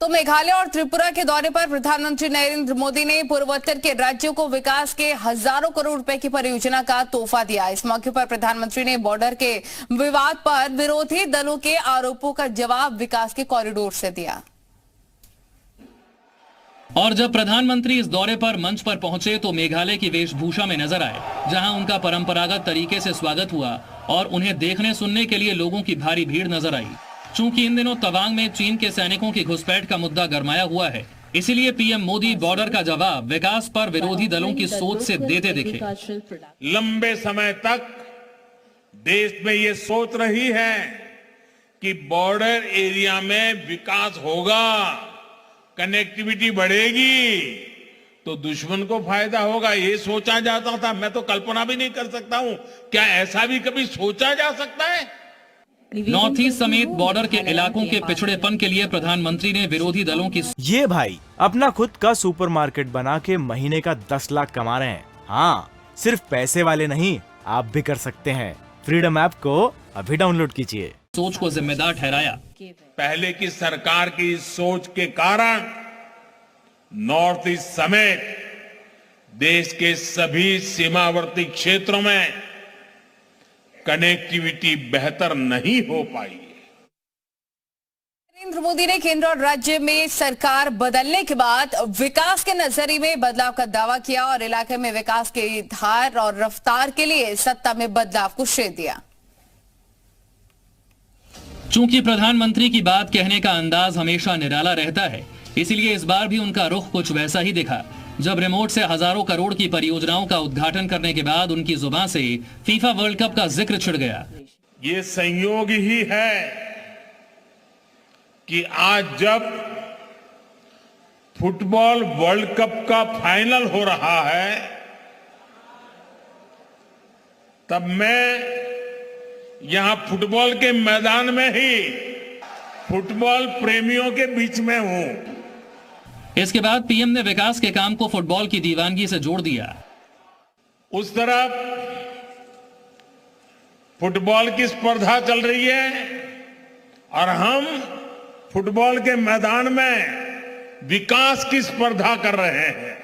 तो मेघालय और त्रिपुरा के दौरे पर प्रधानमंत्री नरेंद्र मोदी ने पूर्वोत्तर के राज्यों को विकास के हजारों करोड़ रुपए की परियोजना का तोहफा दिया। इस मौके पर प्रधानमंत्री ने बॉर्डर के विवाद पर विरोधी दलों के आरोपों का जवाब विकास के कॉरिडोर से दिया। और जब प्रधानमंत्री इस दौरे पर मंच पर पहुंचे तो मेघालय की वेशभूषा में नजर आए, जहां उनका परंपरागत तरीके से स्वागत हुआ और उन्हें देखने सुनने के लिए लोगों की भारी भीड़ नजर आई। चूंकि इन दिनों तवांग में चीन के सैनिकों की घुसपैठ का मुद्दा गरमाया हुआ है, इसीलिए पीएम मोदी बॉर्डर का जवाब विकास पर विरोधी दलों की सोच से देते दिखे। लंबे समय तक देश में ये सोच रही है कि बॉर्डर एरिया में विकास होगा, कनेक्टिविटी बढ़ेगी तो दुश्मन को फायदा होगा, ये सोचा जाता था। मैं तो कल्पना भी नहीं कर सकता हूं, क्या ऐसा भी कभी सोचा जा सकता है? नॉर्थ ईस्ट समेत बॉर्डर के इलाकों के पिछड़ेपन के लिए प्रधानमंत्री ने विरोधी दलों की ये भाई अपना खुद का सुपरमार्केट बना के महीने का 10 लाख कमा रहे हैं। हाँ, सिर्फ पैसे वाले नहीं, आप भी कर सकते हैं। फ्रीडम ऐप को अभी डाउनलोड कीजिए। सोच को जिम्मेदार ठहराया। पहले की सरकार की सोच के कारण नॉर्थ ईस्ट समेत देश के सभी सीमावर्ती क्षेत्रों में कनेक्टिविटी बेहतर नहीं हो पाई। नरेंद्र मोदी ने केंद्र और राज्य में सरकार बदलने के बाद विकास के नजरिए में बदलाव का दावा किया और इलाके में विकास की धार और रफ्तार के लिए सत्ता में बदलाव को श्रेय दिया। चूंकि प्रधानमंत्री की बात कहने का अंदाज हमेशा निराला रहता है, इसीलिए इस बार भी उनका रुख कुछ वैसा ही दिखा। जब रिमोट से हजारों करोड़ की परियोजनाओं का उद्घाटन करने के बाद उनकी जुबान से फीफा वर्ल्ड कप का जिक्र छिड़ गया। ये संयोग ही है कि आज जब फुटबॉल वर्ल्ड कप का फाइनल हो रहा है, तब मैं यहां फुटबॉल के मैदान में ही फुटबॉल प्रेमियों के बीच में हूं। इसके बाद पीएम ने विकास के काम को फुटबॉल की दीवानगी से जोड़ दिया। उस तरफ फुटबॉल की स्पर्धा चल रही है और हम फुटबॉल के मैदान में विकास की स्पर्धा कर रहे हैं।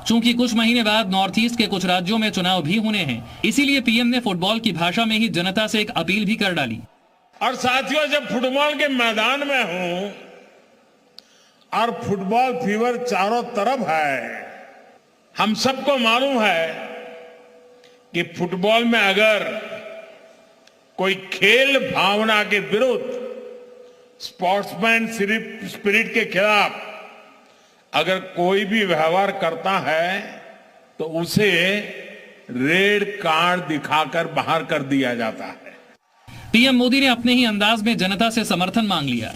चूंकि कुछ महीने बाद नॉर्थ ईस्ट के कुछ राज्यों में चुनाव भी होने हैं, इसीलिए पीएम ने फुटबॉल की भाषा में ही जनता से एक अपील भी कर डाली। और साथियों, जब फुटबॉल के मैदान में हूं और फुटबॉल फीवर चारों तरफ है, हम सबको मालूम है कि फुटबॉल में अगर कोई खेल भावना के विरुद्ध, स्पोर्ट्समैन स्पिरिट के खिलाफ अगर कोई भी व्यवहार करता है तो उसे रेड कार्ड दिखाकर बाहर कर दिया जाता है। पीएम मोदी ने अपने ही अंदाज में जनता से समर्थन मांग लिया।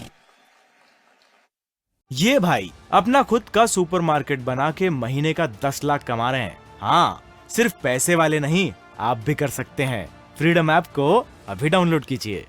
ये भाई अपना खुद का सुपरमार्केट बना के महीने का 10 लाख कमा रहे हैं। हाँ, सिर्फ पैसे वाले नहीं, आप भी कर सकते हैं। फ्रीडम ऐप को अभी डाउनलोड कीजिए।